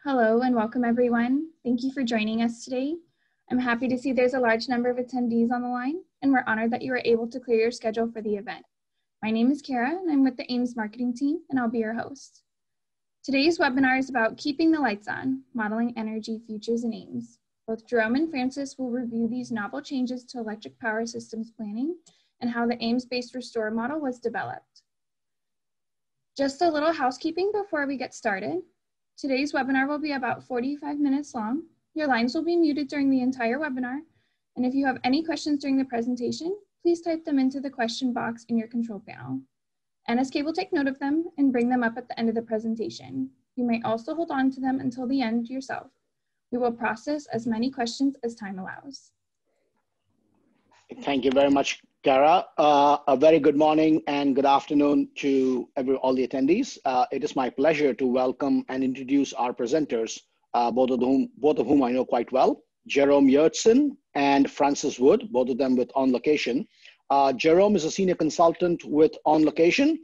Hello and welcome everyone. Thank you for joining us today. I'm happy to see there's a large number of attendees on the line, and we're honored that you were able to clear your schedule for the event. My name is Kara and I'm with the AIMMS marketing team, and I'll be your host. Today's webinar is about keeping the lights on, modeling energy futures in AIMMS. Both Jerome and Francis will review these novel changes to electric power systems planning and how the AIMMS-based restore model was developed. Just a little housekeeping before we get started. Today's webinar will be about 45 minutes long. Your lines will be muted during the entire webinar, and if you have any questions during the presentation, please type them into the question box in your control panel. NSK will take note of them and bring them up at the end of the presentation. You may also hold on to them until the end yourself. We will process as many questions as time allows. Thank you very much, Kara. A very good morning and good afternoon to all the attendees. It is my pleasure to welcome and introduce our presenters, both of whom I know quite well, Jerome Yurtsin and Francis Wood, both of them with OnLocation. Jerome is a senior consultant with OnLocation.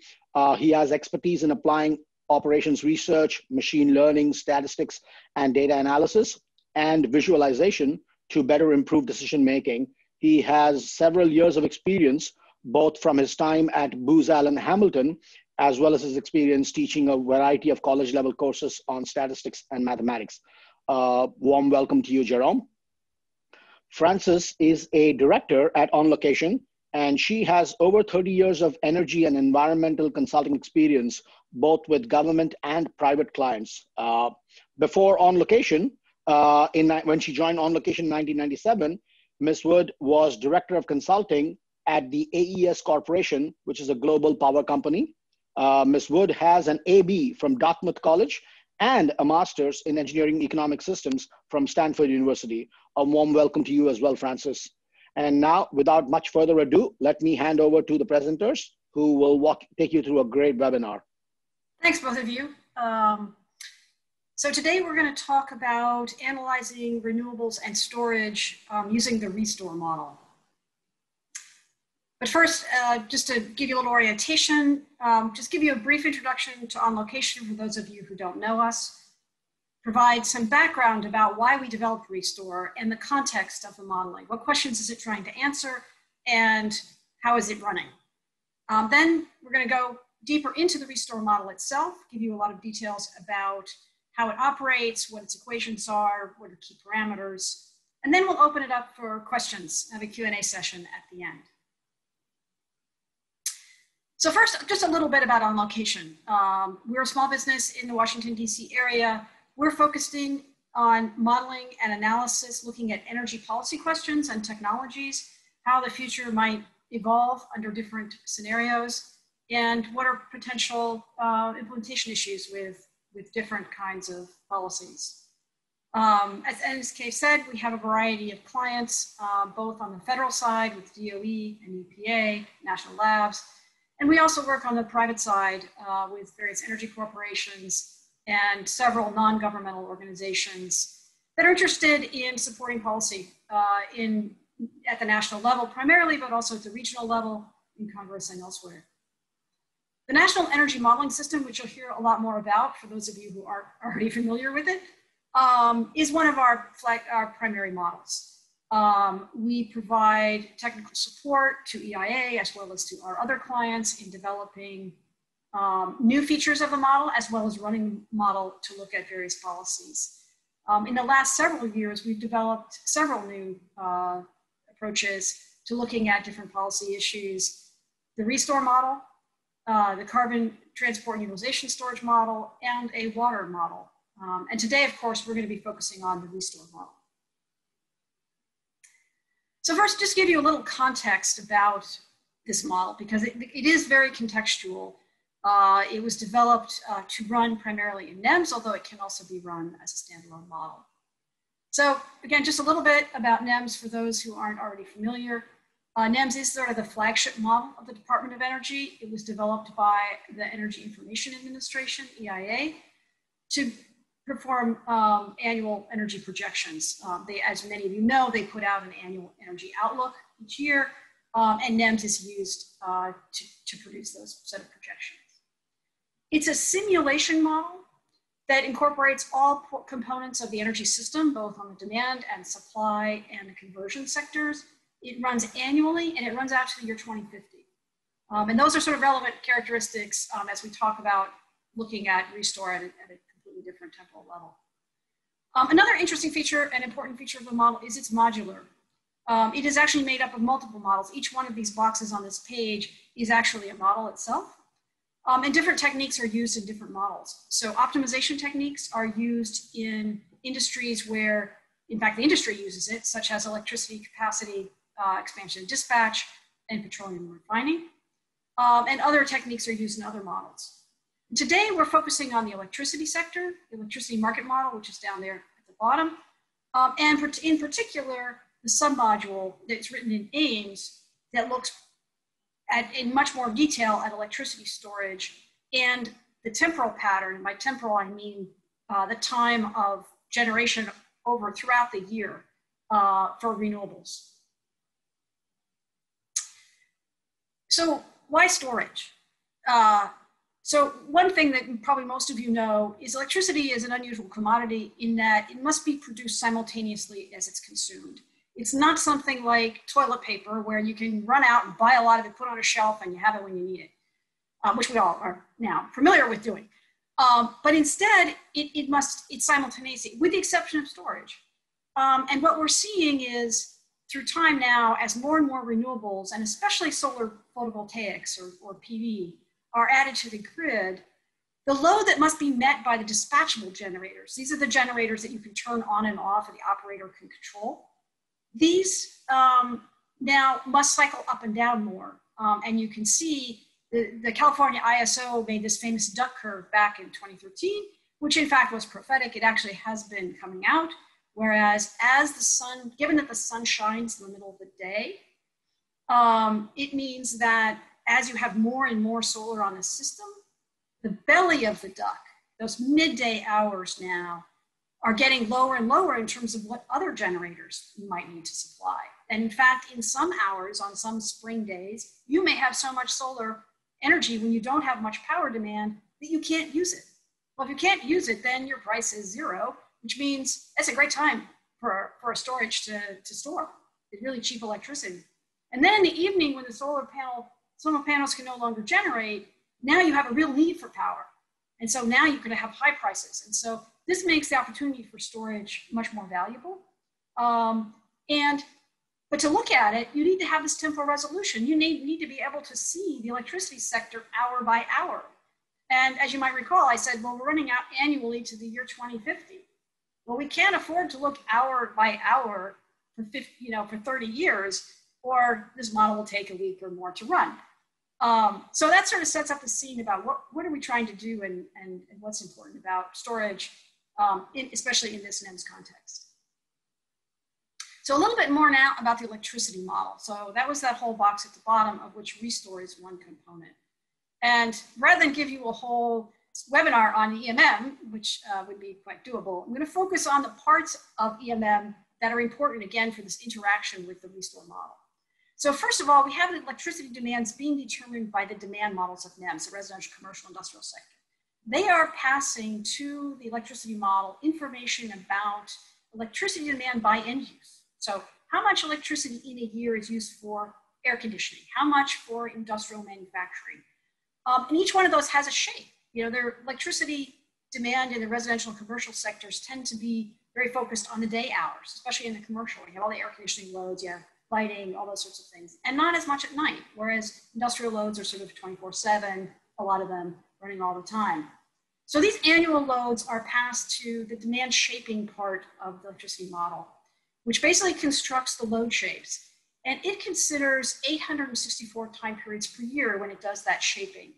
He has expertise in applying operations research, machine learning, statistics, and data analysis and visualization to better improve decision-making. He has several years of experience, both from his time at Booz Allen Hamilton, as well as his experience teaching a variety of college-level courses on statistics and mathematics. Warm welcome to you, Jerome. Frances is a director at OnLocation, and she has over 30 years of energy and environmental consulting experience, both with government and private clients. Before OnLocation, when she joined OnLocation in 1997, Ms. Wood was Director of Consulting at the AES Corporation, which is a global power company. Ms. Wood has an AB from Dartmouth College and a master's in Engineering Economic Systems from Stanford University. A warm welcome to you as well, Francis. And now, without much further ado, let me hand over to the presenters who will take you through a great webinar. Thanks, both of you. So today we're going to talk about analyzing renewables and storage using the restore model. But first, just to give you a little orientation, just give you a brief introduction to OnLocation for those of you who don't know us, provide some background about why we developed restore and the context of the modeling. What questions is it trying to answer and how is it running? Then we're going to go deeper into the restore model itself, give you a lot of details about how it operates, what its equations are, what are key parameters, and then we'll open it up for questions, have a Q&A session at the end. So first, just a little bit about OnLocation. We're a small business in the Washington, D.C. area. We're focusing on modeling and analysis, looking at energy policy questions and technologies, how the future might evolve under different scenarios, and what are potential implementation issues with different kinds of policies. As NSK said, we have a variety of clients, both on the federal side with DOE and EPA, national labs, and we also work on the private side with various energy corporations and several non-governmental organizations that are interested in supporting policy at the national level primarily, but also at the regional level in Congress and elsewhere. The National Energy Modeling System, which you'll hear a lot more about for those of you who are already familiar with it, is one of our primary models. We provide technical support to EIA as well as to our other clients in developing new features of the model as well as running the model to look at various policies. In the last several years, we've developed several new approaches to looking at different policy issues. The restore model, the carbon transport and utilization storage model, and a water model. And today, of course, we're going to be focusing on the restore model. So first, just give you a little context about this model, because it is very contextual. It was developed to run primarily in NEMS, although it can also be run as a standalone model. So again, just a little bit about NEMS for those who aren't already familiar. NEMS is sort of the flagship model of the Department of Energy. It was developed by the Energy Information Administration, EIA, to perform annual energy projections. As many of you know, they put out an annual energy outlook each year, and NEMS is used to produce those set of projections. It's a simulation model that incorporates all components of the energy system, both on the demand and supply and the conversion sectors. It runs annually, and it runs out to the year 2050. And those are sort of relevant characteristics as we talk about looking at restore at a completely different temporal level. Another interesting feature and important feature of the model is it's modular. It is actually made up of multiple models. Each one of these boxes on this page is actually a model itself. And different techniques are used in different models. So optimization techniques are used in industries where, in fact, the industry uses it, such as electricity capacity expansion and dispatch and petroleum refining. And other techniques are used in other models. And today, we're focusing on the electricity sector, the electricity market model, which is down there at the bottom. And in particular, the submodule that's written in AIMMS that looks in much more detail at electricity storage and the temporal pattern. By temporal, I mean the time of generation throughout the year for renewables. So why storage? So one thing that probably most of you know is electricity is an unusual commodity in that it must be produced simultaneously as it's consumed. It's not something like toilet paper where you can run out and buy a lot of it, put on a shelf, and you have it when you need it, which we all are now familiar with doing. But instead, it's simultaneous, with the exception of storage. And what we're seeing is through time now, as more and more renewables, and especially solar photovoltaics or PV, are added to the grid, the load that must be met by the dispatchable generators, these are the generators that you can turn on and off and the operator can control, these now must cycle up and down more. And you can see the California ISO made this famous duck curve back in 2013, which in fact was prophetic. It actually has been coming out. Whereas as the sun, given that the sun shines in the middle of the day, it means that as you have more and more solar on the system, the belly of the duck, those midday hours now, are getting lower and lower in terms of what other generators you might need to supply. And in fact, in some hours, on some spring days, you may have so much solar energy when you don't have much power demand that you can't use it. Well, if you can't use it, then your price is zero, which means that's a great time for a storage to store. It's really cheap electricity. And then in the evening when the solar panels can no longer generate, now you have a real need for power. And so now you're going to have high prices. And so this makes the opportunity for storage much more valuable. But to look at it, you need to have this temporal resolution. You need to be able to see the electricity sector hour by hour. And as you might recall, I said, well, we're running out annually to the year 2050. Well, we can't afford to look hour by hour for 30 years, or this model will take a week or more to run. So that sort of sets up the scene about what are we trying to do and what's important about storage, especially in this NEMS context. So a little bit more now about the electricity model. So that was that whole box at the bottom, of which restore is one component. And rather than give you a whole webinar on EMM, which would be quite doable, I'm going to focus on the parts of EMM that are important, again, for this interaction with the restore model. So first of all, we have the electricity demands being determined by the demand models of NEMS, the residential, commercial, industrial sector. They are passing to the electricity model information about electricity demand by end use. So how much electricity in a year is used for air conditioning? How much for industrial manufacturing? And each one of those has a shape. You know, their electricity demand in the residential and commercial sectors tend to be very focused on the day hours, especially in the commercial. You have all the air conditioning loads, you have lighting, all those sorts of things, and not as much at night, whereas industrial loads are sort of 24/7, a lot of them running all the time. So these annual loads are passed to the demand shaping part of the electricity model, which basically constructs the load shapes. And it considers 864 time periods per year when it does that shaping.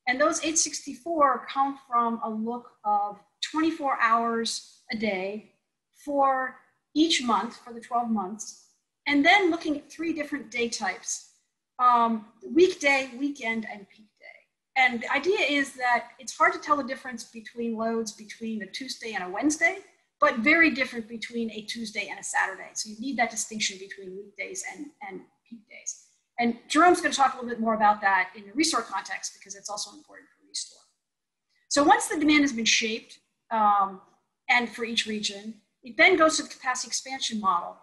And those 864 come from a look of 24 hours a day for each month, for the 12 months, and then looking at 3 different day types, weekday, weekend, and peak day. And the idea is that it's hard to tell the difference between loads between a Tuesday and a Wednesday, but very different between a Tuesday and a Saturday. So you need that distinction between weekdays and peak days. And Jerome's going to talk a little bit more about that in the restore context because it's also important for restore. So once the demand has been shaped, and for each region. It then goes to the capacity expansion model.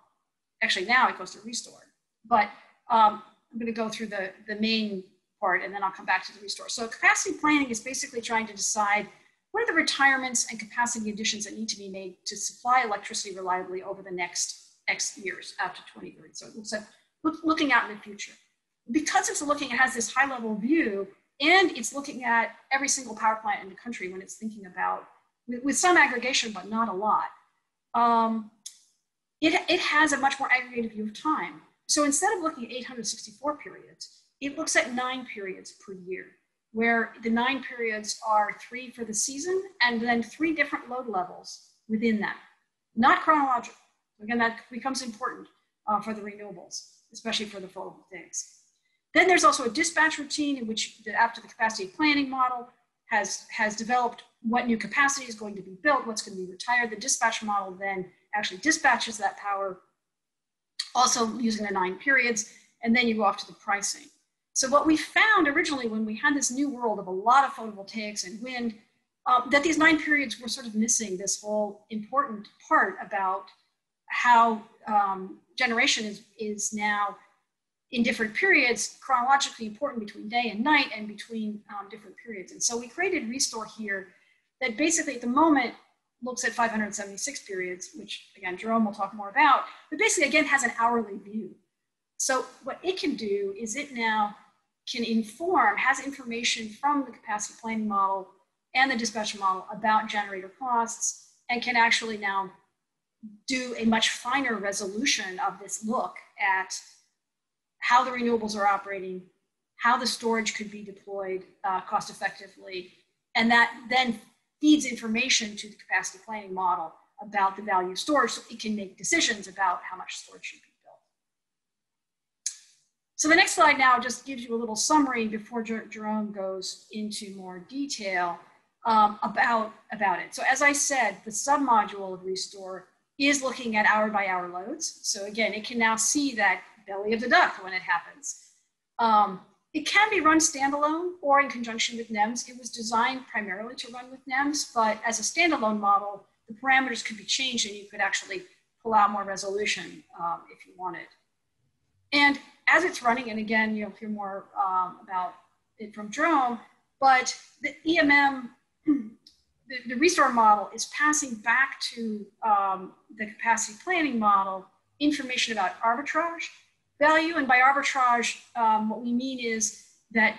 Actually, now it goes to restore, but I'm going to go through the main part and then I'll come back to the restore. So capacity planning is basically trying to decide what are the retirements and capacity additions that need to be made to supply electricity reliably over the next X years out to 2030. So it looks at looking out in the future. Because it's looking, it has this high level view, and it's looking at every single power plant in the country when it's thinking about, with some aggregation, but not a lot. It has a much more aggregated view of time. So instead of looking at 864 periods, it looks at 9 periods per year, where the 9 periods are 3 for the season and then 3 different load levels within that, not chronological. Again, that becomes important for the renewables, especially for the photovoltaics. Then there's also a dispatch routine in which, after the capacity planning model has developed what new capacity is going to be built, what's going to be retired, the dispatch model then actually dispatches that power, also using the 9 periods, and then you go off to the pricing. So what we found originally when we had this new world of a lot of photovoltaics and wind, that these 9 periods were sort of missing this whole important part about how generation is now in different periods, chronologically important between day and night and between different periods. And so we created Restore here that basically at the moment looks at 576 periods, which again, Jerome will talk more about, but basically again has an hourly view. So what it can do is it now can inform, has information from the capacity planning model and the dispatch model about generator costs, and can actually now do a much finer resolution of this look at how the renewables are operating, how the storage could be deployed cost effectively, and that then feeds information to the capacity planning model about the value of storage so it can make decisions about how much storage should be built. So the next slide now just gives you a little summary before Jerome goes into more detail about it. So as I said, the submodule of Restore is looking at hour by hour loads. So again, it can now see that belly of the duck when it happens. It can be run standalone or in conjunction with NEMS. It was designed primarily to run with NEMS, but as a standalone model, the parameters could be changed and you could actually pull out more resolution if you wanted. And as it's running, and again, you'll hear more about it from Jerome, but the EMM, the Restore model is passing back to the capacity planning model information about arbitrage value. And by arbitrage, what we mean is that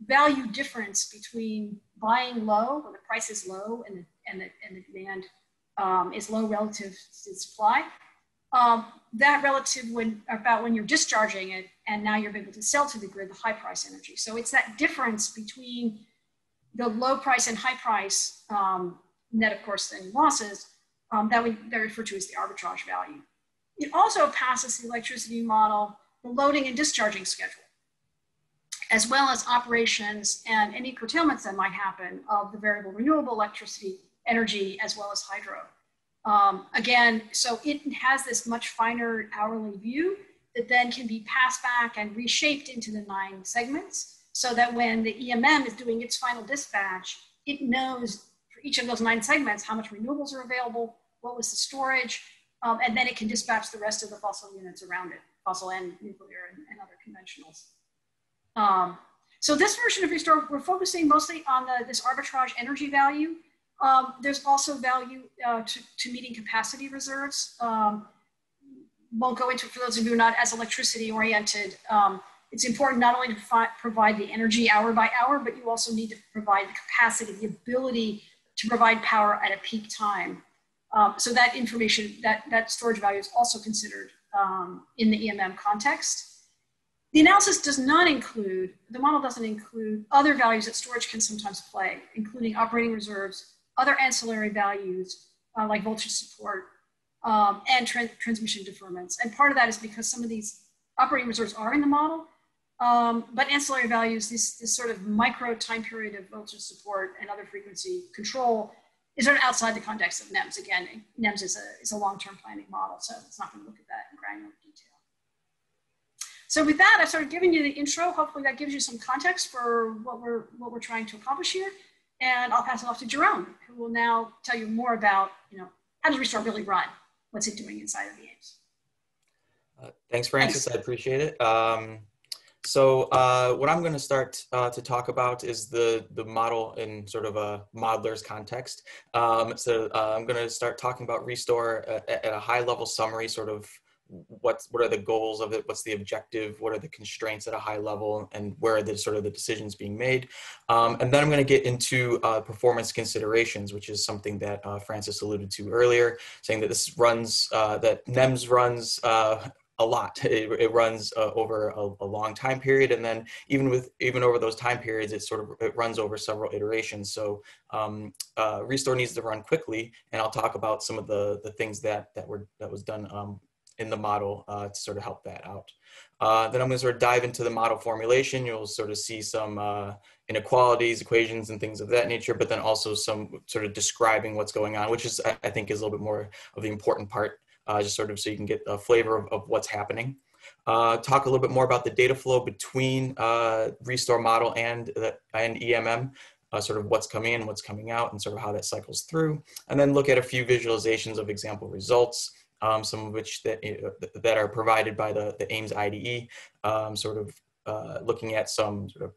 value difference between buying low, when the price is low and the demand is low relative to the supply, that relative about when you're discharging it and now you're able to sell to the grid the high price energy. So it's that difference between the low price and high price, net of course any losses, that we refer to as the arbitrage value. It also passes the electricity model, the loading and discharging schedule, as well as operations and any curtailments that might happen of the variable renewable electricity, energy, as well as hydro. Again, so it has this much finer hourly view that then can be passed back and reshaped into the 9 segments, so that when the EMM is doing its final dispatch, it knows for each of those 9 segments how much renewables are available, what was the storage, and then it can dispatch the rest of the fossil units around it, fossil and nuclear and other conventionals. So this version of Restore, we're focusing mostly on this arbitrage energy value. There's also value to meeting capacity reserves. Won't go into it for those of you who are not as electricity oriented. It's important not only to provide the energy hour by hour, but you also need to provide the capacity, the ability to provide power at a peak time. So that information, that storage value is also considered in the EMM context. The analysis does not include, the model doesn't include other values that storage can sometimes play, including operating reserves, other ancillary values like voltage support and transmission deferments. And part of that is because some of these operating reserves are in the model, but ancillary values, this sort of micro time period of voltage support and other frequency control is sort of outside the context of NEMS. Again, NEMS is a long-term planning model, so it's not going to look at that in granular detail. So with that, I've sort of given you the intro. Hopefully that gives you some context for what we're trying to accomplish here. And I'll pass it off to Jerome, who will now tell you more about, how does Restore really run? What's it doing inside of the AIMMS? Thanks, Francis. I appreciate it. What I'm going to start to talk about is the model in sort of a modeler's context. I'm going to start talking about Restore at a high level summary, sort of what are the goals of it, what's the objective, what are the constraints at a high level, and where are the sort of the decisions being made. And then I'm going to get into performance considerations, which is something that Francis alluded to earlier, saying that this runs, that NEMS runs a lot. It runs over a long time period, and then even over those time periods, it runs over several iterations. So Restore needs to run quickly, and I'll talk about some of the things that was done in the model to sort of help that out. Then I'm going to sort of dive into the model formulation. You'll sort of see some inequalities, equations, and things of that nature, but then also some sort of describing what's going on, which is, I think, is a little bit more of the important part, just sort of so you can get a flavor of what's happening. Talk a little bit more about the data flow between Restore model and EMM, sort of what's coming in, what's coming out, and sort of how that cycles through, and then look at a few visualizations of example results. Some of which that are provided by the AIMMS IDE, sort of looking at some sort of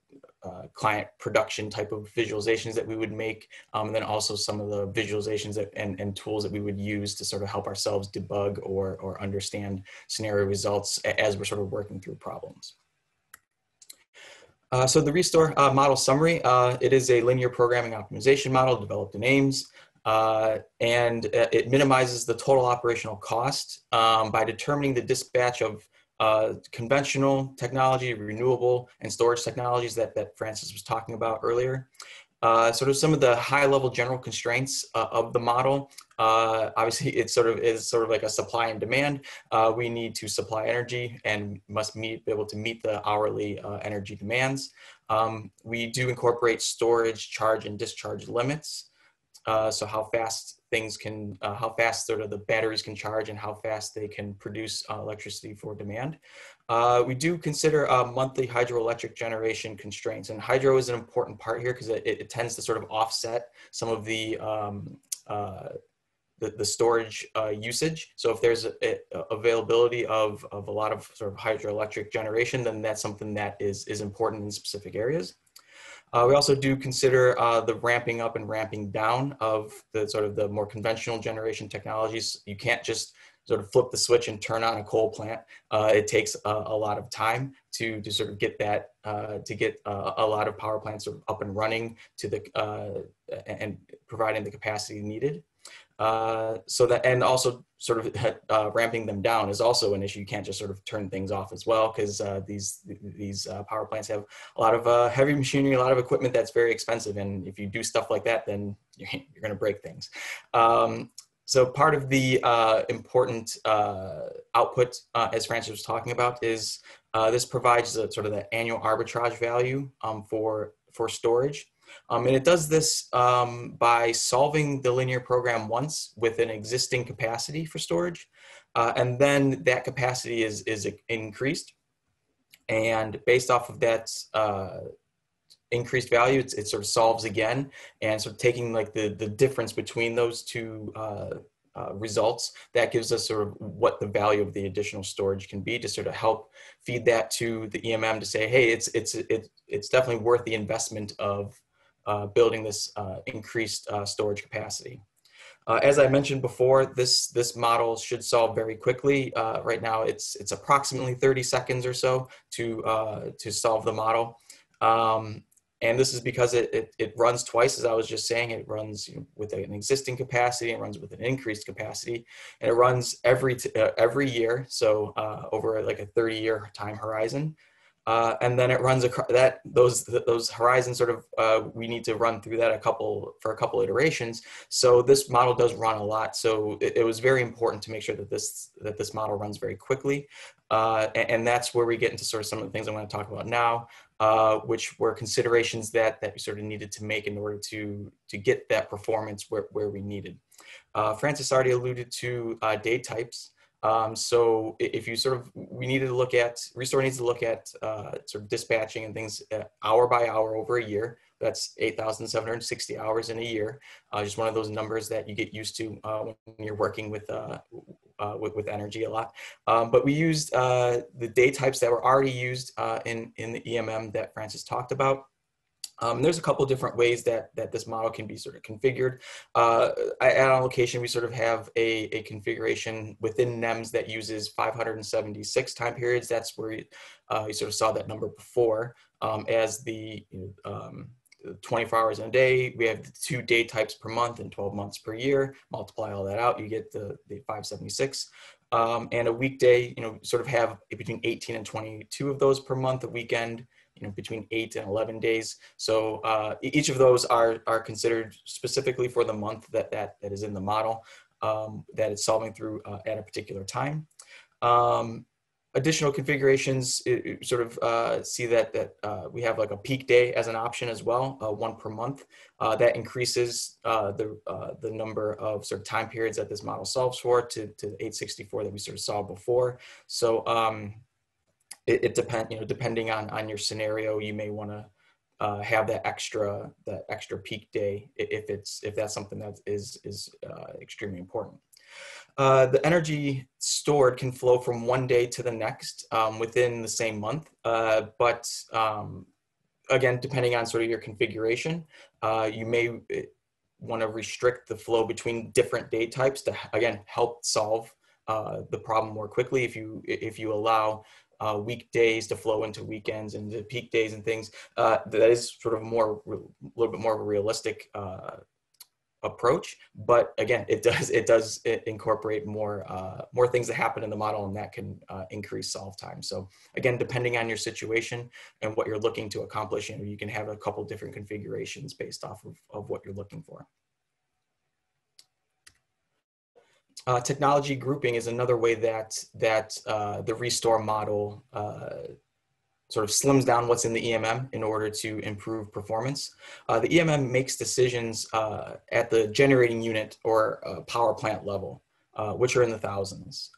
client production type of visualizations that we would make, and then also some of the visualizations and tools that we would use to sort of help ourselves debug or understand scenario results as we're sort of working through problems. So the Restore model summary, it is a linear programming optimization model developed in AIMMS. And it minimizes the total operational cost by determining the dispatch of conventional technology, renewable, and storage technologies that Francis was talking about earlier. Sort of some of the high-level general constraints of the model. Obviously, it sort of is sort of like a supply and demand. We need to supply energy and must be able to meet the hourly energy demands. We do incorporate storage, charge, and discharge limits. So how fast things can, how fast sort of the batteries can charge and how fast they can produce electricity for demand. We do consider monthly hydroelectric generation constraints, and hydro is an important part here because it tends to sort of offset some of the storage usage. So if there's availability of a lot of sort of hydroelectric generation, then that's something that is important in specific areas. We also do consider the ramping up and ramping down of the sort of the more conventional generation technologies. You can't just sort of flip the switch and turn on a coal plant. It takes a lot of time to sort of get that, to get a lot of power plants sort of up and running to the, and providing the capacity needed. So that, and also sort of ramping them down is also an issue. You can't just sort of turn things off as well, because these power plants have a lot of heavy machinery, a lot of equipment that's very expensive. And if you do stuff like that, then you're going to break things. So part of the important output, as Francis was talking about, is this provides a, sort of the annual arbitrage value for storage. And it does this by solving the linear program once with an existing capacity for storage. And then that capacity is increased. And based off of that increased value, it sort of solves again. And sort of taking like the difference between those two results, that gives us sort of what the value of the additional storage can be, to sort of help feed that to the EMM to say, hey, it's definitely worth the investment of building this increased storage capacity. As I mentioned before, this model should solve very quickly. Right now, it's approximately 30 seconds or so to solve the model. And this is because it runs twice, as I was just saying. It runs with an existing capacity, it runs with an increased capacity, and it runs every year, so over like a 30-year time horizon. And then it runs those horizons sort of, we need to run through that for a couple iterations. So this model does run a lot. So it was very important to make sure that this model runs very quickly. And that's where we get into sort of some of the things I'm going to talk about now, which were considerations that we sort of needed to make in order to get that performance where we needed. Francis already alluded to date types. So if you sort of, Restore needs to look at sort of dispatching and things hour by hour over a year, That's 8,760 hours in a year. Just one of those numbers that you get used to when you're working with energy a lot. But we used the day types that were already used in the EMM that Francis talked about. There's a couple different ways that this model can be sort of configured. At OnLocation, we sort of have a configuration within NEMS that uses 576 time periods. That's where you sort of saw that number before. As the 24 hours in a day, we have the 2 day types per month and 12 months per year. Multiply all that out, you get the 576. And a weekday, sort of have between 18 and 22 of those per month. A weekend, between 8 and 11 days. So each of those are considered specifically for the month that is in the model that it's solving through at a particular time. Additional configurations sort of see that we have like a peak day as an option as well, 1 per month. That increases the number of sort of time periods that this model solves for to 864 that we sort of saw before. So it depends, depending on your scenario, you may want to have that extra peak day if that's something that is extremely important. The energy stored can flow from one day to the next within the same month, but again, depending on sort of your configuration, you may want to restrict the flow between different day types to again help solve the problem more quickly. If you allow weekdays to flow into weekends and the peak days and things, that is sort of a little bit more of a realistic approach. But again, it does incorporate more things that happen in the model, and that can increase solve time. So again, depending on your situation and what you're looking to accomplish, you can have a couple different configurations based off of what you're looking for. Technology grouping is another way that the restore model sort of slims down what's in the EMM in order to improve performance. The EMM makes decisions at the generating unit or power plant level, which are in the thousands.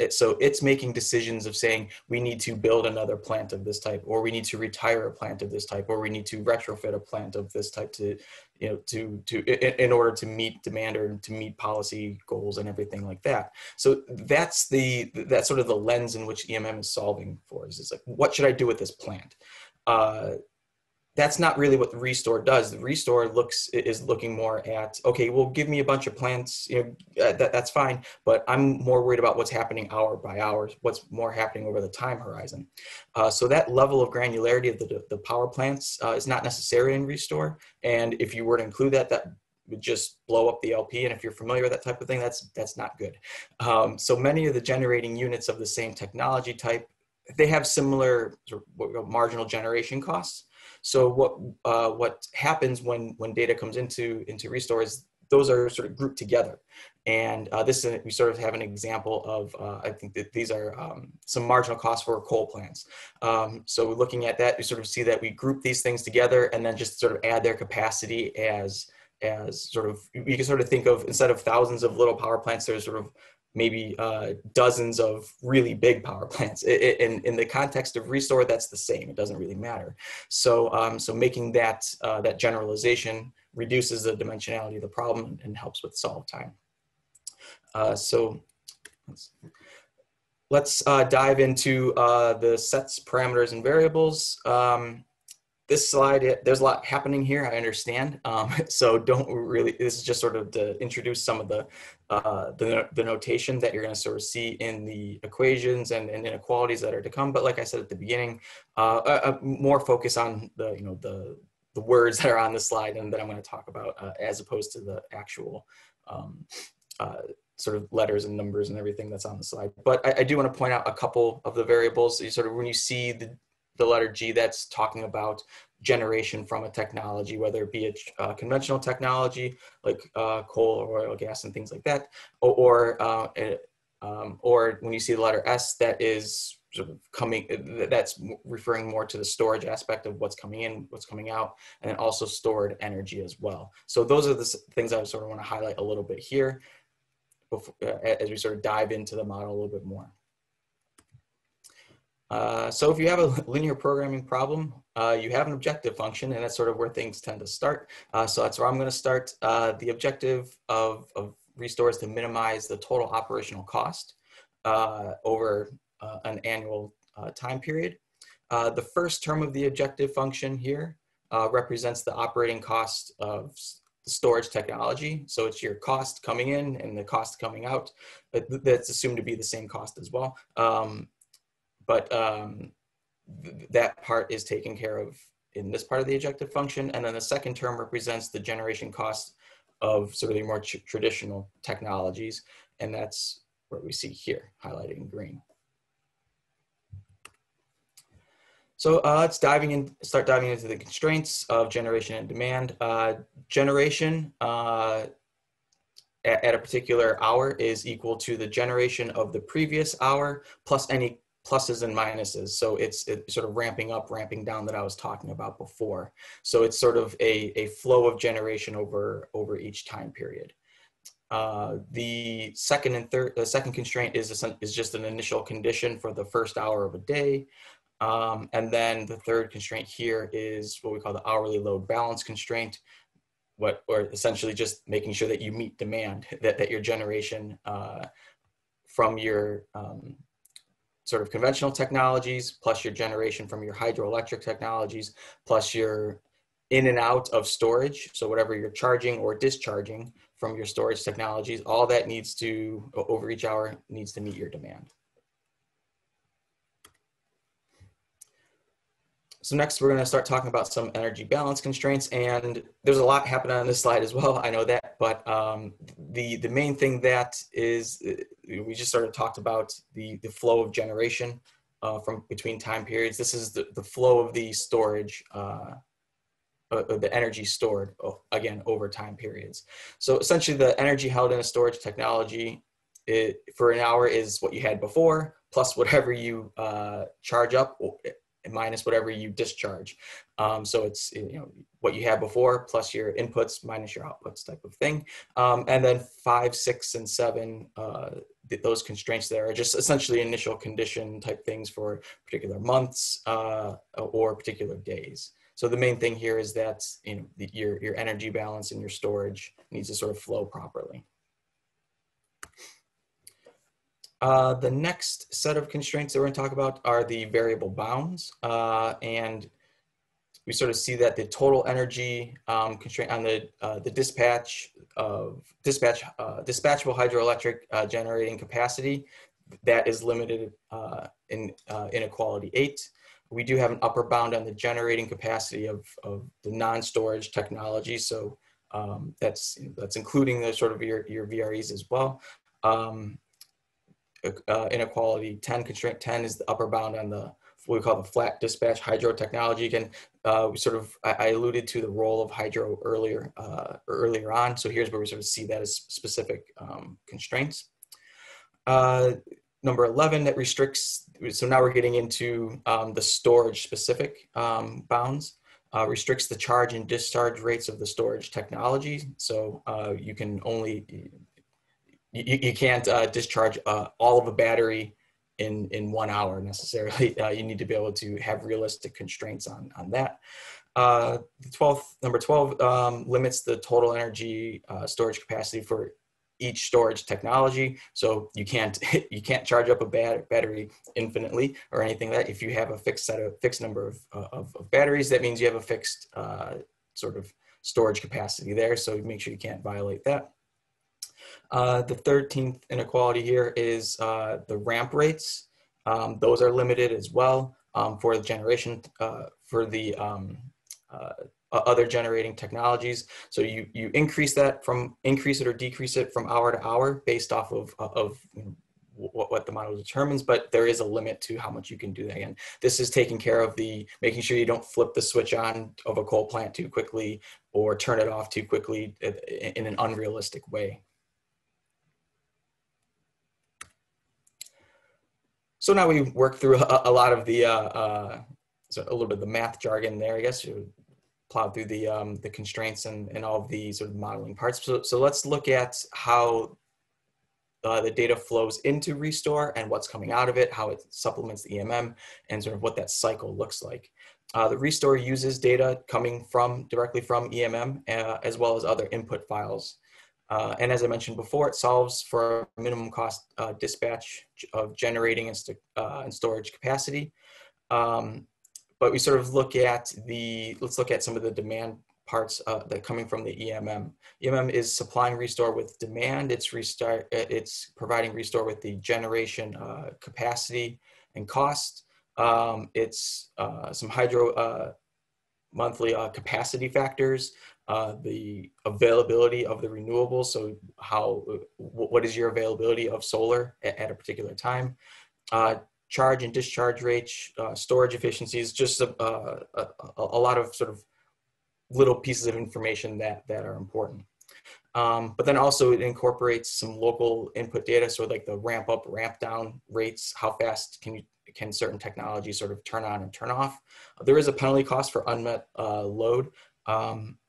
So it's making decisions of saying, we need to build another plant of this type, or we need to retire a plant of this type, or we need to retrofit a plant of this type to, in order to meet demand or to meet policy goals and everything like that. So that's sort of the lens in which EMM is solving for. Is like, what should I do with this plant? That's not really what the restore does. The restore is looking more at, okay, well, give me a bunch of plants, that's fine, but I'm more worried about what's happening hour by hour, what's more happening over the time horizon. So that level of granularity of the power plants is not necessary in restore. And if you were to include that would just blow up the LP. And if you're familiar with that type of thing, that's not good. So many of the generating units of the same technology type, they have similar sort of marginal generation costs. So what happens when data comes into restore is those are sort of grouped together. And we sort of have an example of, I think that these are some marginal costs for coal plants. So looking at that, you sort of see that we group these things together and then just sort of add their capacity as sort of, you can sort of think of, instead of thousands of little power plants, there's sort of maybe dozens of really big power plants. In the context of restore, that's the same. It doesn't really matter. So, so making that generalization reduces the dimensionality of the problem and helps with solve time. So let's dive into the sets, parameters, and variables. This slide, there's a lot happening here, I understand. So don't really, this is just sort of to introduce some of the notation that you're gonna sort of see in the equations and inequalities that are to come. But like I said at the beginning, more focus on the words that are on the slide and that I'm gonna talk about as opposed to the actual sort of letters and numbers and everything that's on the slide. But I do wanna point out a couple of the variables. You sort of, when you see the letter G, that's talking about generation from a technology, whether it be a conventional technology like coal or oil, gas, and things like that, or when you see the letter S, that is sort of that's referring more to the storage aspect of what's coming in, what's coming out, and then also stored energy as well. So those are the things I sort of want to highlight a little bit here before, as we sort of dive into the model a little bit more. So if you have a linear programming problem, you have an objective function, and that's sort of where things tend to start. So that's where I'm going to start. The objective of Restore is to minimize the total operational cost over an annual time period. The first term of the objective function here represents the operating cost of the storage technology. So it's your cost coming in and the cost coming out. That's assumed to be the same cost as well. That part is taken care of in this part of the objective function. And then the second term represents the generation cost of sort of the more traditional technologies. And that's what we see here, highlighted in green. So let's start diving into the constraints of generation and demand. Generation at a particular hour is equal to the generation of the previous hour plus any pluses and minuses. So it's sort of ramping up, ramping down that I was talking about before. So it's sort of a flow of generation over each time period. The second constraint is just an initial condition for the first hour of a day. And then the third constraint here is what we call the hourly load balance constraint, or essentially just making sure that you meet demand, that your generation from your sort of conventional technologies, plus your generation from your hydroelectric technologies, plus your in and out of storage. So whatever you're charging or discharging from your storage technologies, all that needs to, over each hour, needs to meet your demand. So next, we're going to start talking about some energy balance constraints, and there's a lot happening on this slide as well. I know that, but the main thing that is, we just sort of talked about the flow of generation from between time periods. This is the flow of the storage, the energy stored, again, over time periods. So essentially, the energy held in a storage technology for an hour is what you had before, plus whatever you charge up, minus whatever you discharge. So it's what you had before plus your inputs minus your outputs type of thing. And then 5, 6, and 7, those constraints there are just essentially initial condition type things for particular months or particular days. So the main thing here is that your energy balance and your storage needs to sort of flow properly. The next set of constraints that we're going to talk about are the variable bounds. And we sort of see that the total energy constraint on the dispatchable hydroelectric generating capacity, that is limited in inequality 8. We do have an upper bound on the generating capacity of the non-storage technology. So that's including the sort of your VREs as well. Inequality 10, constraint 10 is the upper bound on the what we call the flat dispatch hydro technology. Again, I alluded to the role of hydro earlier on. So here's where we sort of see that as specific constraints. Number 11 that restricts. So now we're getting into the storage specific bounds. Restricts the charge and discharge rates of the storage technology. So you can only you can't discharge all of a battery in 1 hour necessarily. You need to be able to have realistic constraints on that. Number 12 limits the total energy storage capacity for each storage technology. So you can't charge up a battery infinitely or anything like that. If you have a fixed number of batteries, that means you have a fixed sort of storage capacity there. So make sure you can't violate that. The 13th inequality here is the ramp rates. Those are limited as well for the generation, for the other generating technologies. So you increase it or decrease it from hour to hour based off of what the model determines, but there is a limit to how much you can do that. And this is taking care of making sure you don't flip the switch on of a coal plant too quickly or turn it off too quickly in an unrealistic way. So now we work through a lot of the, so a little bit of the math jargon there, I guess. You plow through the constraints and all of the sort of modeling parts. So let's look at how the data flows into Restore and what's coming out of it, how it supplements the EMM, and sort of what that cycle looks like. The Restore uses data coming directly from EMM as well as other input files. And as I mentioned before, it solves for minimum cost dispatch of generating and storage capacity. But we sort of let's look at some of the demand parts that are coming from the EMM. EMM is supplying Restore with demand. It's providing Restore with the generation capacity and cost. It's some hydro monthly capacity factors, the availability of the renewables. So what is your availability of solar at a particular time? Charge and discharge rates, storage efficiencies, just a lot of sort of little pieces of information that are important. But then also it incorporates some local input data, so like the ramp up, ramp down rates, how fast can certain technologies sort of turn on and turn off. There is a penalty cost for unmet load.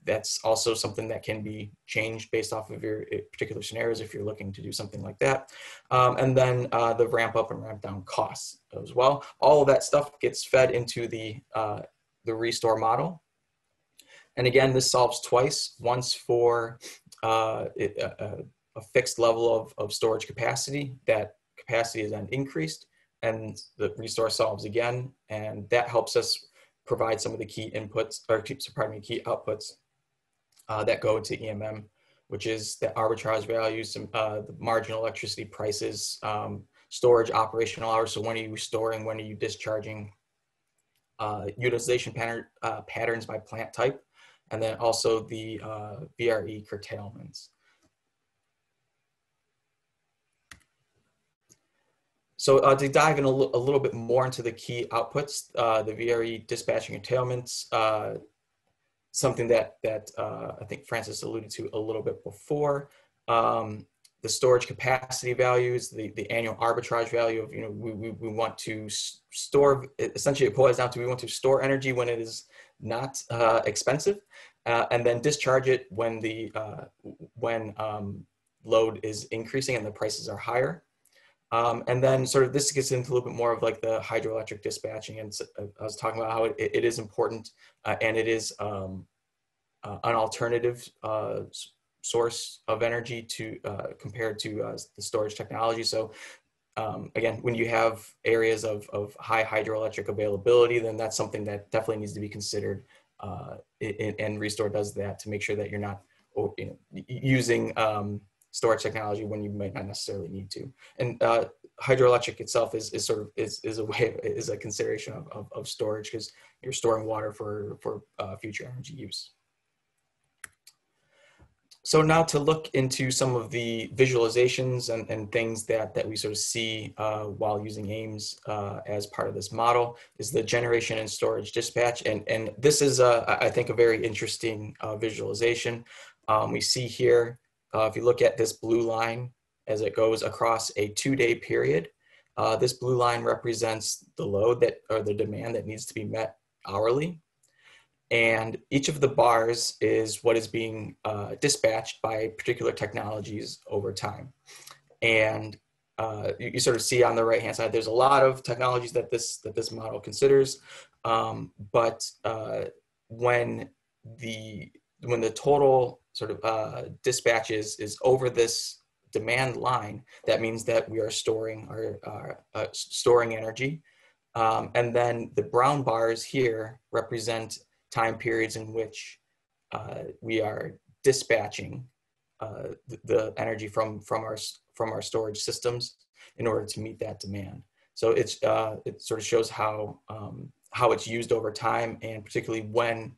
That's also something that can be changed based off of your particular scenarios if you're looking to do something like that. And then the ramp up and ramp down costs as well. All of that stuff gets fed into the Restore model. And again, this solves twice, once for a fixed level of storage capacity. That capacity is then increased, and the Restore solves again, and that helps us provide some of the key inputs, or key outputs that go into EMM, which is the arbitrage values, the marginal electricity prices, storage operational hours. So when are you storing, when are you discharging, utilization patterns by plant type, and then also the VRE curtailments. So to dive in a little bit more into the key outputs, the VRE dispatching curtailments, something that I think Francis alluded to a little bit before. The storage capacity values, the annual arbitrage value of, we want to store, essentially it boils down to, we want to store energy when it is not expensive, and then discharge it when load is increasing and the prices are higher. And then sort of this gets into a little bit more of like the hydroelectric dispatching. And so I was talking about how it is important, and it is an alternative source of energy compared to the storage technology. So again, when you have areas of high hydroelectric availability, then that's something that definitely needs to be considered. And Restore does that to make sure that you're not using storage technology when you might not necessarily need to. And hydroelectric itself is a consideration of storage, because you're storing water for future energy use. So now to look into some of the visualizations and things that we sort of see while using AIMMS as part of this model is the generation and storage dispatch. And this is, I think, a very interesting visualization. We see here, if you look at this blue line as it goes across a 2-day period, this blue line represents the load or the demand that needs to be met hourly. And each of the bars is what is being dispatched by particular technologies over time. And you sort of see on the right-hand side, there's a lot of technologies that this model considers. But when the total sort of dispatch is over this demand line, that means that we are storing storing energy. And then the brown bars here represent time periods in which we are dispatching the energy from our storage systems in order to meet that demand. So it sort of shows how it's used over time, and particularly when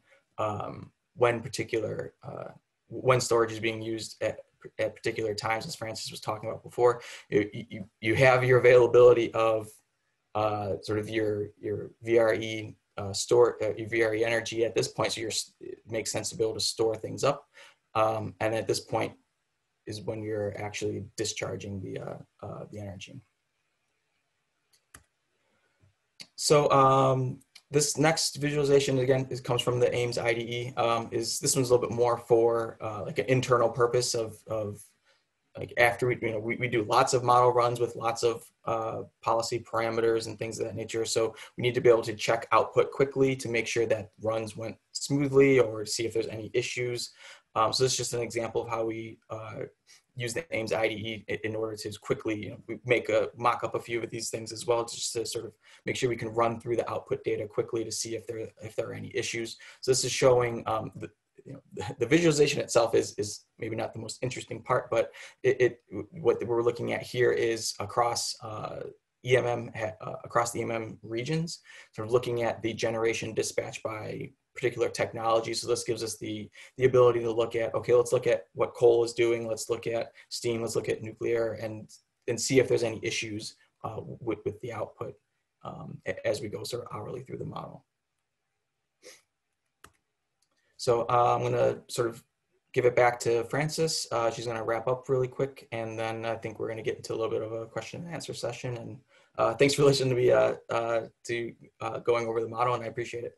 storage is being used at particular times, as Francis was talking about before. You have your availability of sort of your VRE your VRE energy at this point, so it makes sense to be able to store things up, and at this point is when you're actually discharging the energy. So this next visualization, again, comes from the AIMMS IDE. This one's a little bit more for like an internal purpose of like after we do lots of model runs with lots of policy parameters and things of that nature. So we need to be able to check output quickly to make sure that runs went smoothly or see if there's any issues. So this is just an example of how we use the AIMMS IDE in order to quickly, we mock up a few of these things as well, just to sort of make sure we can run through the output data quickly to see if there are any issues. So this is showing the visualization itself is maybe not the most interesting part, but what we're looking at here is across across the EMM regions, sort of looking at the generation dispatch by particular technology. So this gives us the ability to look at, okay, let's look at what coal is doing, let's look at steam, let's look at nuclear, and see if there's any issues with the output as we go sort of hourly through the model. So I'm going to sort of give it back to Frances. She's going to wrap up really quick, and then I think we're going to get into a little bit of a question and answer session. And thanks for listening to me going over the model, and I appreciate it.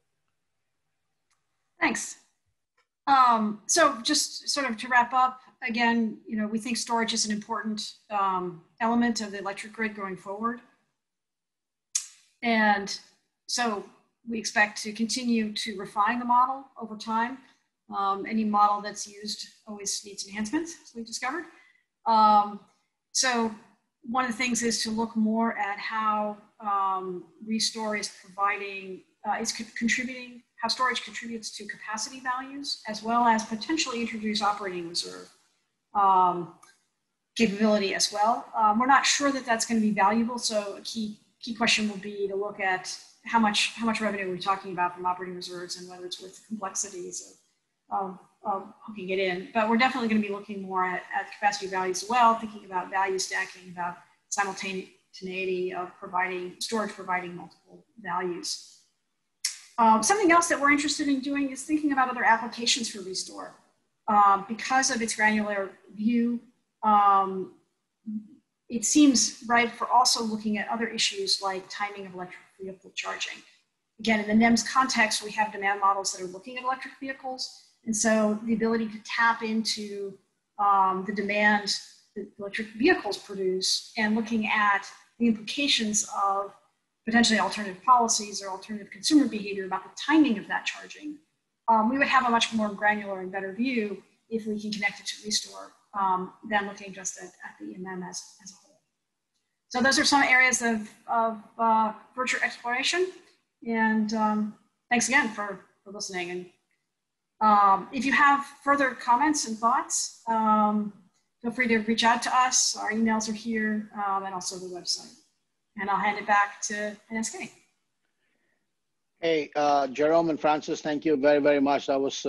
Thanks. So just sort of to wrap up, again, we think storage is an important element of the electric grid going forward. And so we expect to continue to refine the model over time. Any model that's used always needs enhancements, as we discovered. So one of the things is to look more at how Restore is contributing, how storage contributes to capacity values, as well as potentially introduce operating reserve capability as well. We're not sure that that's going to be valuable, so a key question will be to look at how much revenue we're talking about from operating reserves and whether it's worth the complexities of hooking it in. But we're definitely going to be looking more at capacity values as well, thinking about value stacking, about simultaneity of storage providing multiple values. Something else that we're interested in doing is thinking about other applications for Restore. Because of its granular view, it seems ripe for also looking at other issues like timing of electric vehicle charging. Again, in the NEMS context, we have demand models that are looking at electric vehicles. And so the ability to tap into the demand that electric vehicles produce and looking at the implications of potentially alternative policies or alternative consumer behavior about the timing of that charging, we would have a much more granular and better view if we can connect it to Restore than looking just at the EMM as a whole. So those are some areas of virtual exploration. And thanks again for listening. And if you have further comments and thoughts, feel free to reach out to us. Our emails are here and also the website. And I'll hand it back to NSK. Hey, Jerome and Frances, thank you very, very much. That was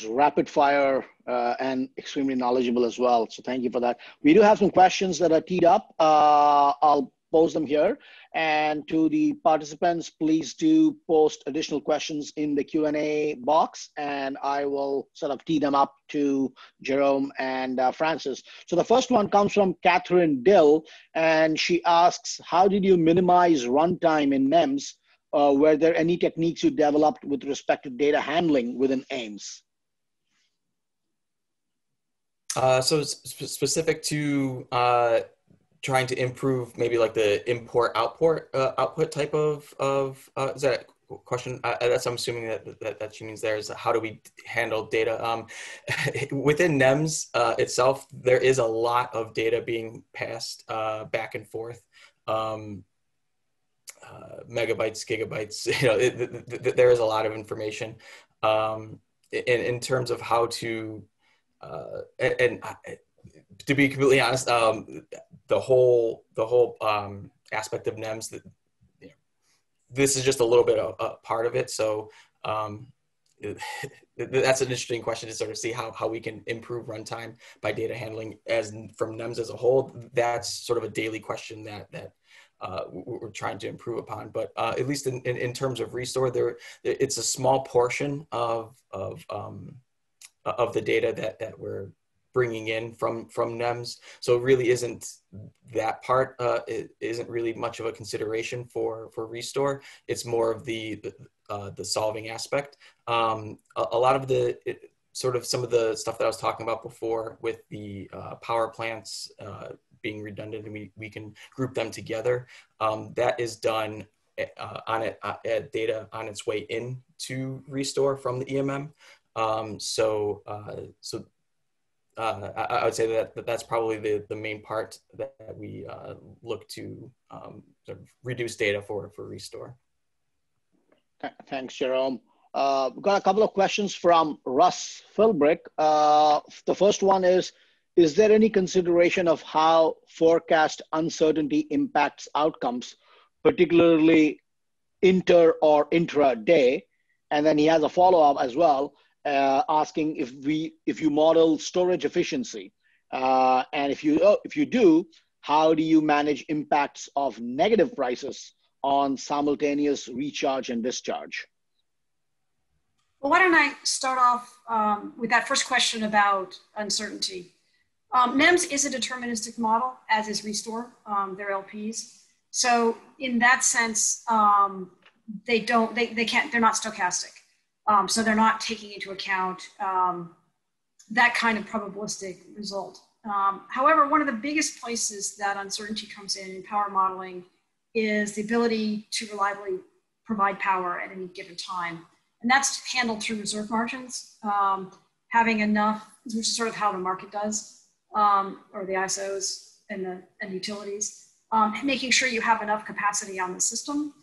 rapid fire and extremely knowledgeable as well. So thank you for that. We do have some questions that are teed up. I'll pose them here. And to the participants, please do post additional questions in the Q&A box, and I will sort of tee them up to Jerome and Frances. So the first one comes from Catherine Dill, and she asks, how did you minimize runtime in NEMS? Were there any techniques you developed with respect to data handling within AIMMS? So specific to trying to improve maybe like the output type of is that a question? That's, I'm assuming that she means there is how do we handle data within NEMS itself. There is a lot of data being passed back and forth, megabytes, gigabytes. There is a lot of information in terms of how to and to be completely honest, the whole aspect of NEMS, that this is just a little bit of a part of it. So that's an interesting question to sort of see how we can improve runtime by data handling from NEMS as a whole. That's sort of a daily question that we're trying to improve upon. But at least in terms of Restore, it's a small portion of the data that we're bringing in from NEMS. So it really isn't that part, it isn't really much of a consideration for Restore. It's more of the solving aspect. A lot of sort of some of the stuff that I was talking about before with the power plants being redundant, and we can group them together. That is done data on its way in to restore from the EMM. I would say that that's probably the main part that we look to sort of reduce data for restore. Thanks, Jerome. We've got a couple of questions from Russ Philbrick. The first one is there any consideration of how forecast uncertainty impacts outcomes, particularly inter or intra-day? And then he has a follow-up as well, asking if you model storage efficiency, and if you do, how do you manage impacts of negative prices on simultaneous recharge and discharge? Well, why don't I start off with that first question about uncertainty. NEMS is a deterministic model, as is restore. They're LPs. So in that sense, they're not stochastic. So they're not taking into account that kind of probabilistic result. However, one of the biggest places that uncertainty comes in power modeling is the ability to reliably provide power at any given time. And that's handled through reserve margins, having enough, which is sort of how the market does, or the ISOs and utilities, making sure you have enough capacity on the system.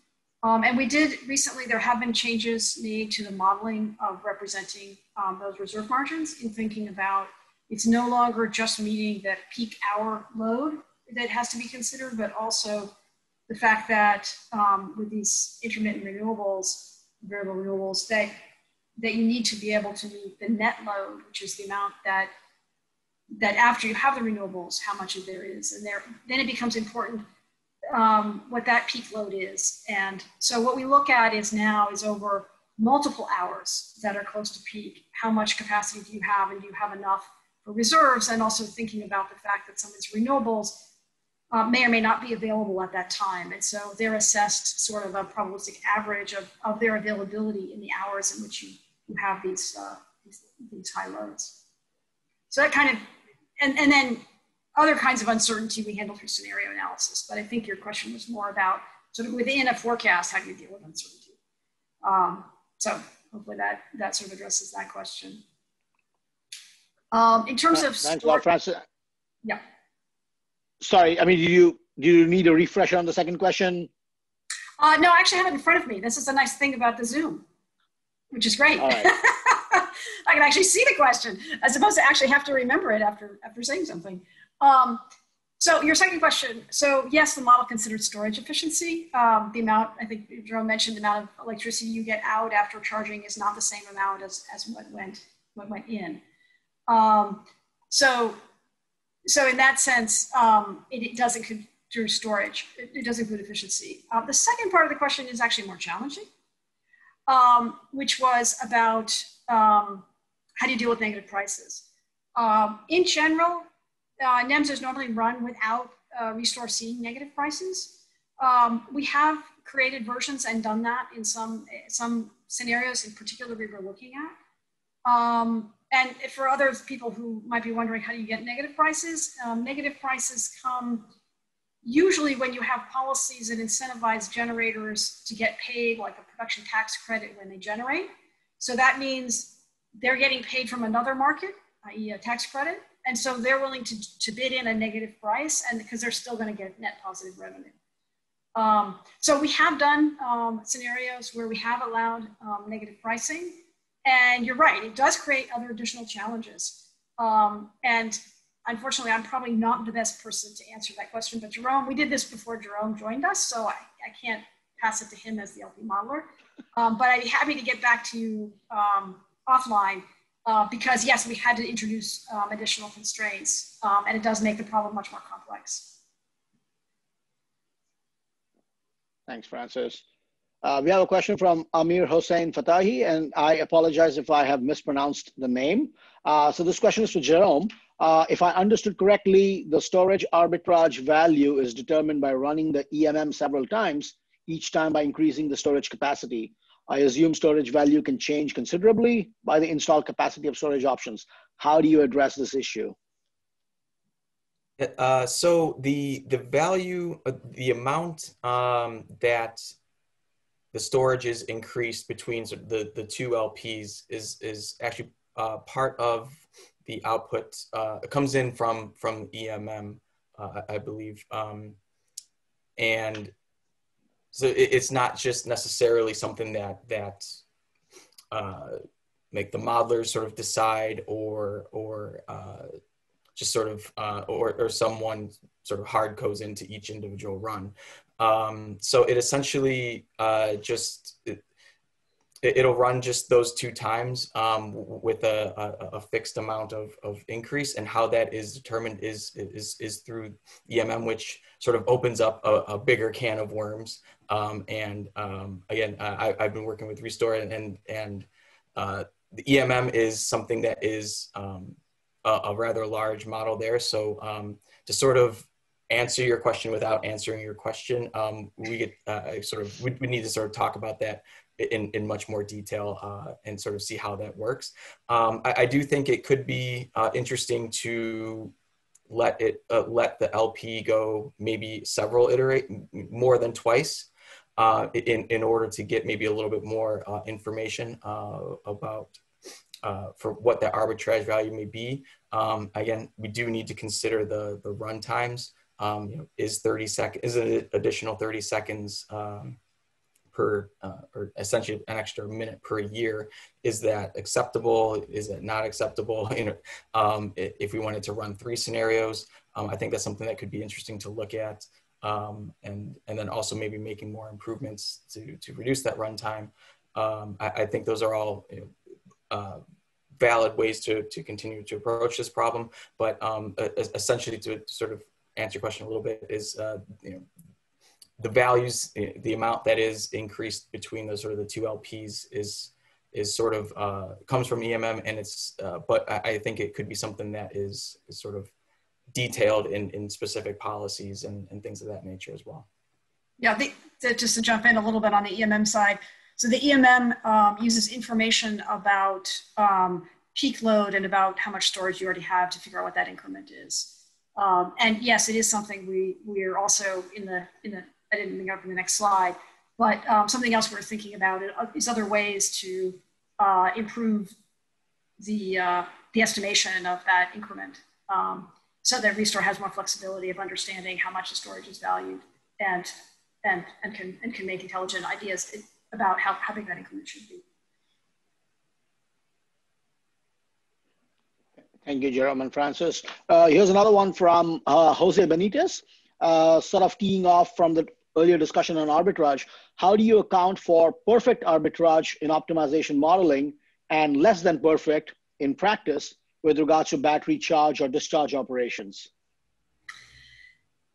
And we did recently, there have been changes made to the modeling of representing those reserve margins in thinking about it's no longer just meeting that peak hour load that has to be considered, but also the fact that with these intermittent renewables, variable renewables, that you need to be able to meet the net load, which is the amount that after you have the renewables, how much of there is. And then it becomes important what that peak load is. And so what we look at is over multiple hours that are close to peak, how much capacity do you have, and do you have enough for reserves, and also thinking about the fact that some of these renewables may or may not be available at that time. And so they're assessed sort of a probabilistic average of their availability in the hours in which you have these high loads. So that kind of, and then other kinds of uncertainty we handle through scenario analysis. But I think your question was more about sort of within a forecast, how do you deal with uncertainty? So hopefully that sort of addresses that question. In terms of thanks a lot, Francis. Yeah. Sorry, I mean, do you need a refresher on the second question? No, I actually have it in front of me. This is a nice thing about the Zoom, which is great. All right. I can actually see the question as opposed to actually have to remember it after saying something. So your second question. So yes, the model considered storage efficiency. The amount, I think Jerome mentioned, the amount of electricity you get out after charging is not the same amount as what went in. So in that sense, it does include storage. It does include efficiency. The second part of the question is actually more challenging, which was about how do you deal with negative prices? In general, NEMS is normally run without restore seeing negative prices. We have created versions and done that in some scenarios in particular we were looking at. And for other people who might be wondering how do you get negative prices come usually when you have policies that incentivize generators to get paid like a production tax credit when they generate. So that means they're getting paid from another market, i.e. a tax credit. And so they're willing to bid in a negative price, and because they're still going to get net positive revenue. So we have done scenarios where we have allowed negative pricing. And you're right, it does create other additional challenges. And unfortunately, I'm probably not the best person to answer that question, but Jerome, we did this before Jerome joined us, so I can't pass it to him as the LP modeler. But I'd be happy to get back to you offline because yes, we had to introduce additional constraints and it does make the problem much more complex. Thanks, Francis. We have a question from Amir Hossein Fatahi, and I apologize if I have mispronounced the name. So this question is for Jerome. If I understood correctly, the storage arbitrage value is determined by running the EMM several times, each time by increasing the storage capacity. I assume storage value can change considerably by the installed capacity of storage options. How do you address this issue? So the value, the amount that the storage is increased between the two LPs is actually part of the output. It comes in from EMM, I believe, and so it's not just necessarily something that like the modelers sort of decide or just sort of, or someone sort of hard codes into each individual run. So it essentially it'll run just those 2 times with a fixed amount of increase, and how that is determined is through EMM, which sort of opens up a bigger can of worms. Again, I've been working with Restore, and the EMM is something that is a rather large model there. So to sort of answer your question without answering your question, we get we need to sort of talk about that in much more detail and sort of see how that works. I do think it could be interesting to let the LP go maybe more than twice in order to get maybe a little bit more information about for what the arbitrage value may be. Again, we do need to consider the run times. Is 30 seconds, is an additional 30 seconds per, or essentially an extra minute per year, is that acceptable? Is it not acceptable? If we wanted to run 3 scenarios, I think that's something that could be interesting to look at. And then also maybe making more improvements to reduce that runtime. I think those are all valid ways to continue to approach this problem. But essentially, to sort of answer your question a little bit, is the values, the amount that is increased between those sort of the 2 LPs is sort of comes from EMM, and it's but I think it could be something that is sort of detailed in specific policies and things of that nature as well. Yeah, just to jump in a little bit on the EMM side. So the EMM uses information about peak load and about how much storage you already have to figure out what that increment is. And yes, it is something we are also I didn't bring up in the next slide, but something else we're thinking about is other ways to improve the estimation of that increment, so that Restore has more flexibility of understanding how much the storage is valued and can make intelligent ideas about how big that increment should be. Thank you, Jerome and Francis. Here's another one from Jose Benitez, sort of teeing off from the earlier discussion on arbitrage. How do you account for perfect arbitrage in optimization modeling and less than perfect in practice with regards to battery charge or discharge operations?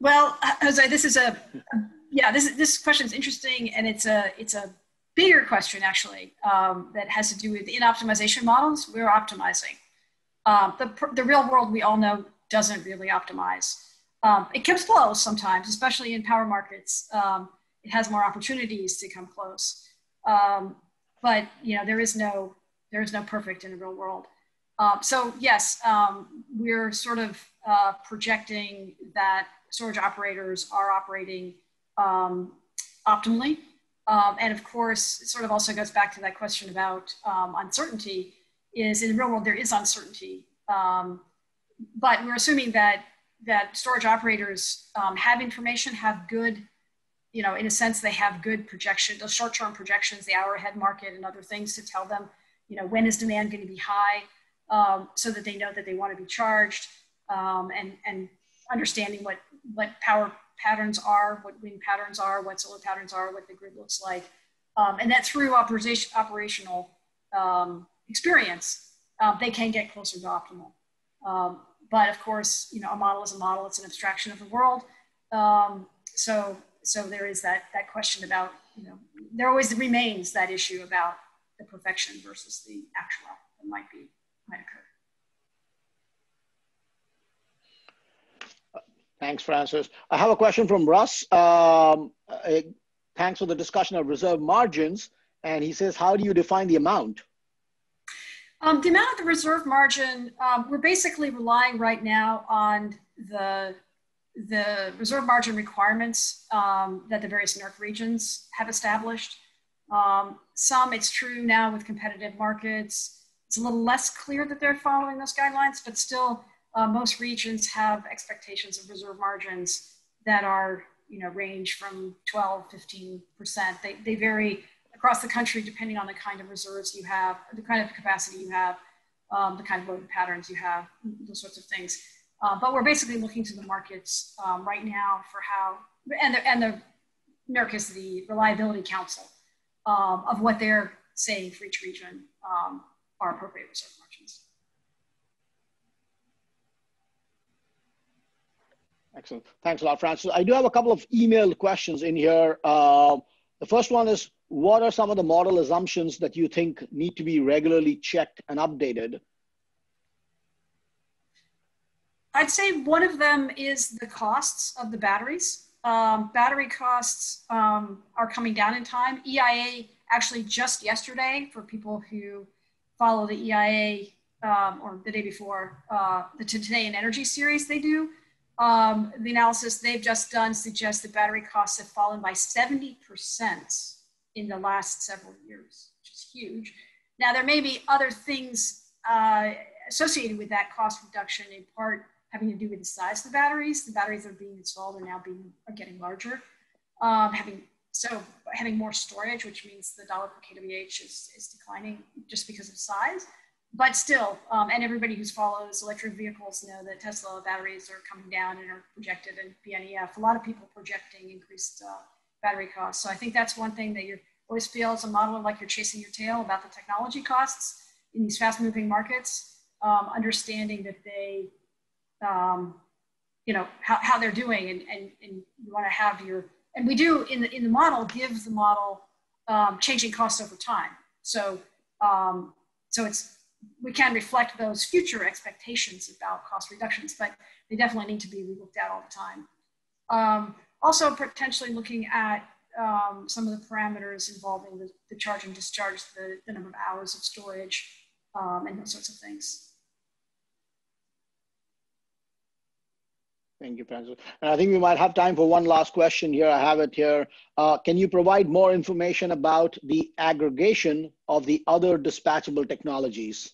Well, Jose, this question is interesting, and it's a bigger question actually that has to do with in optimization models. We're optimizing. The real world, we all know, doesn't really optimize. It comes close sometimes, especially in power markets. It has more opportunities to come close, but there is no perfect in the real world. So yes, we're sort of projecting that storage operators are operating optimally, and of course, it sort of also goes back to that question about uncertainty. Is in the real world there is uncertainty, but we're assuming that storage operators have information, have good, in a sense, they have good projection, those short-term projections, the hour-ahead market and other things to tell them, when is demand going to be high, so that they know that they want to be charged, and understanding what power patterns are, what wind patterns are, what solar patterns are, what the grid looks like, and that through operational experience, they can get closer to optimal. But of course, a model is a model. It's an abstraction of the world. So there is that question about, there always remains that issue about the perfection versus the actual that might occur. Thanks, Francis. I have a question from Russ. Thanks for the discussion of reserve margins. And he says, how do you define the amount? The amount of the reserve margin, we're basically relying right now on the reserve margin requirements that the various NERC regions have established. Some, it's true now with competitive markets, it's a little less clear that they're following those guidelines, but still most regions have expectations of reserve margins that are, range from 12, 15%. They vary across the country depending on the kind of reserves you have, the kind of capacity you have, the kind of loading patterns you have, those sorts of things. But we're basically looking to the markets right now for how, and the NERC is the Reliability Council of what they're saying for each region are appropriate reserve margins. Excellent. Thanks a lot, Francis. I do have a couple of emailed questions in here. The first one is, what are some of the model assumptions that you think need to be regularly checked and updated? I'd say one of them is the costs of the batteries. Battery costs are coming down in time. EIA actually just yesterday, for people who follow the EIA or the day before, the Today in Energy series they do, the analysis they've just done suggests that battery costs have fallen by 70% in the last several years, which is huge. Now, there may be other things associated with that cost reduction, in part having to do with the size of the batteries. The batteries that are being installed are getting larger. Having more storage, which means the dollar per kWh is declining just because of size. But still, and everybody who follows electric vehicles know that Tesla batteries are coming down and are projected in BNEF. A lot of people projecting increased battery costs. So I think that's one thing that you always feel as a modeler like you're chasing your tail about the technology costs in these fast-moving markets, understanding that they, how they're doing, and you want to have your, and we do in the model give the model changing costs over time. So we can reflect those future expectations about cost reductions, but they definitely need to be looked at all the time. Also potentially looking at some of the parameters involving the charge and discharge, the number of hours of storage, and those sorts of things. Thank you, Francis. And I think we might have time for one last question here. I have it here. Can you provide more information about the aggregation of the other dispatchable technologies?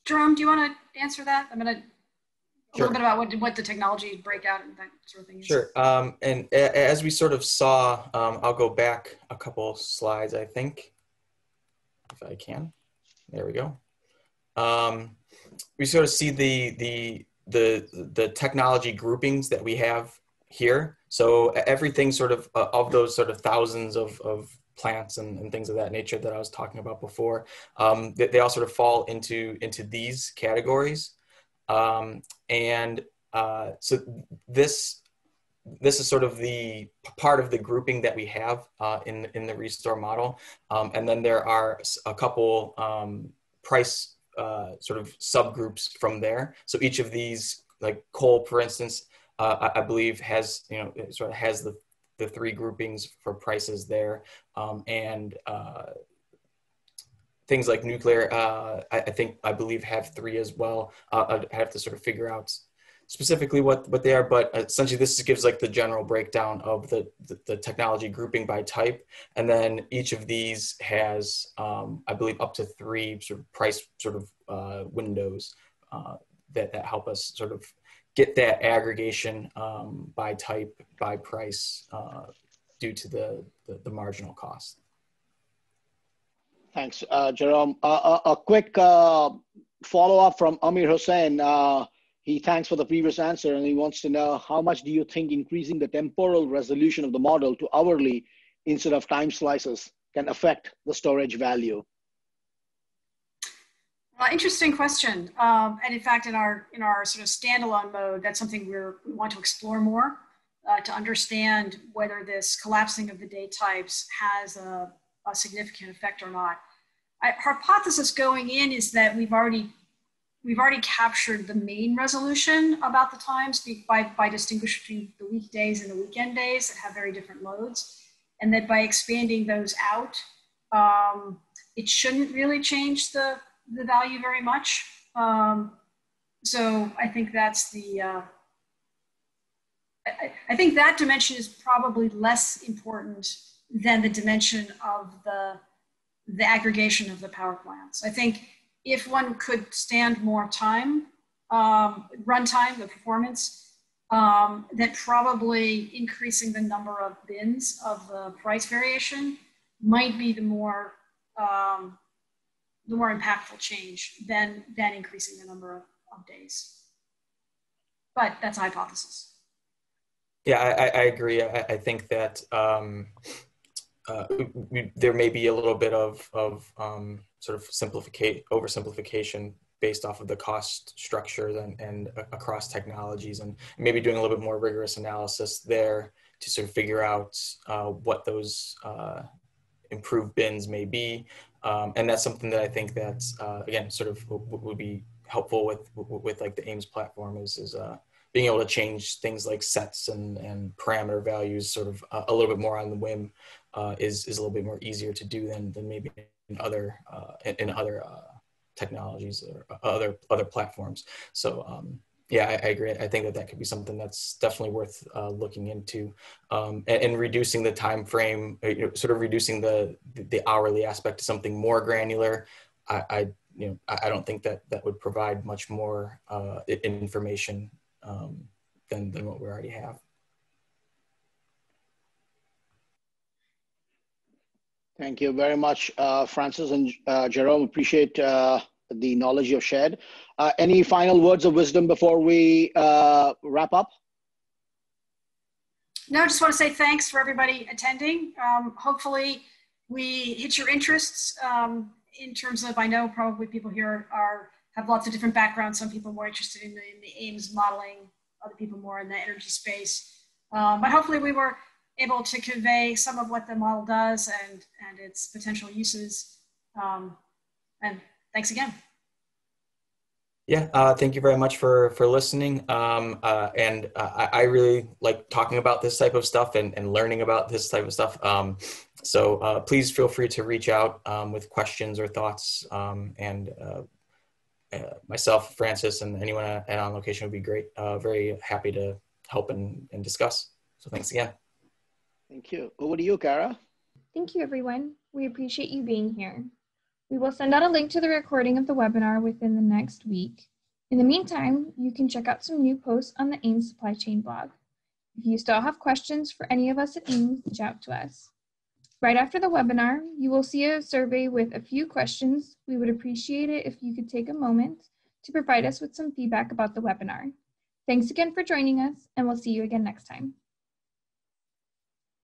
Jerome, do you want to answer that? I'm going to a little bit about what the technology breakout and that sort of thing is. Sure. And as we sort of saw, I'll go back a couple slides, I think, if I can. There we go. We sort of see the technology groupings that we have here. So everything sort of those sort of thousands of plants and things of that nature that I was talking about before, they all sort of fall into these categories. So this is sort of the part of the grouping that we have in the Restore model. And then there are a couple price sort of subgroups from there. So each of these, like coal, for instance, I believe has, it sort of has the three groupings for prices there. And things like nuclear, I believe have three as well. I'd have to sort of figure out specifically what they are, but essentially this gives like the general breakdown of the technology grouping by type. And then each of these has, I believe, up to three sort of price sort of windows that help us sort of get that aggregation by type, by price, due to the marginal cost. Thanks, Jerome. A quick follow-up from Amir Hussain. He thanks for the previous answer, and he wants to know, how much do you think increasing the temporal resolution of the model to hourly instead of time slices can affect the storage value? Interesting question. And in fact, in our sort of standalone mode, that's something we want to explore more to understand whether this collapsing of the day types has a significant effect or not. Our hypothesis going in is that we've already captured the main resolution about the times by distinguishing the weekdays and the weekend days that have very different loads. and that by expanding those out, it shouldn't really change the value very much. So I think that's the, I think that dimension is probably less important than the dimension of the aggregation of the power plants. I think if one could stand more time, runtime, the performance, then probably increasing the number of bins of the price variation might be the more impactful change than increasing the number of days. But that's a hypothesis. Yeah, I agree. I think that there may be a little bit of sort of oversimplification based off of the cost structure and across technologies, and maybe doing a little bit more rigorous analysis there to sort of figure out what those improved bins may be. And that's something that I think that's, again, sort of would be helpful with like the AIMMS platform is being able to change things like sets and parameter values sort of a little bit more on the whim is a little bit more easier to do than maybe in other technologies or other platforms. So yeah, I agree. I think that could be something that's definitely worth looking into, and reducing the time frame, sort of reducing the hourly aspect to something more granular. I don't think that would provide much more information than what we already have. Thank you very much, Francis and Jerome. Appreciate the knowledge you've shared. Any final words of wisdom before we wrap up? No, I just want to say thanks for everybody attending. Hopefully we hit your interests in terms of, I know probably people here have lots of different backgrounds. Some people more interested in the AIMMS modeling, other people more in the energy space. But hopefully we were able to convey some of what the model does and its potential uses. And thanks again. Yeah, thank you very much for listening. And I really like talking about this type of stuff and learning about this type of stuff. So please feel free to reach out with questions or thoughts. And myself, Francis, and anyone at OnLocation would be great. Very happy to help and discuss. So thanks again. Thank you. Over to you, Kara. Thank you, everyone. We appreciate you being here. We will send out a link to the recording of the webinar within the next week. In the meantime, you can check out some new posts on the AIMMS supply chain blog. If you still have questions for any of us at AIMMS, reach out to us. Right after the webinar, you will see a survey with a few questions. We would appreciate it if you could take a moment to provide us with some feedback about the webinar. Thanks again for joining us, and we'll see you again next time.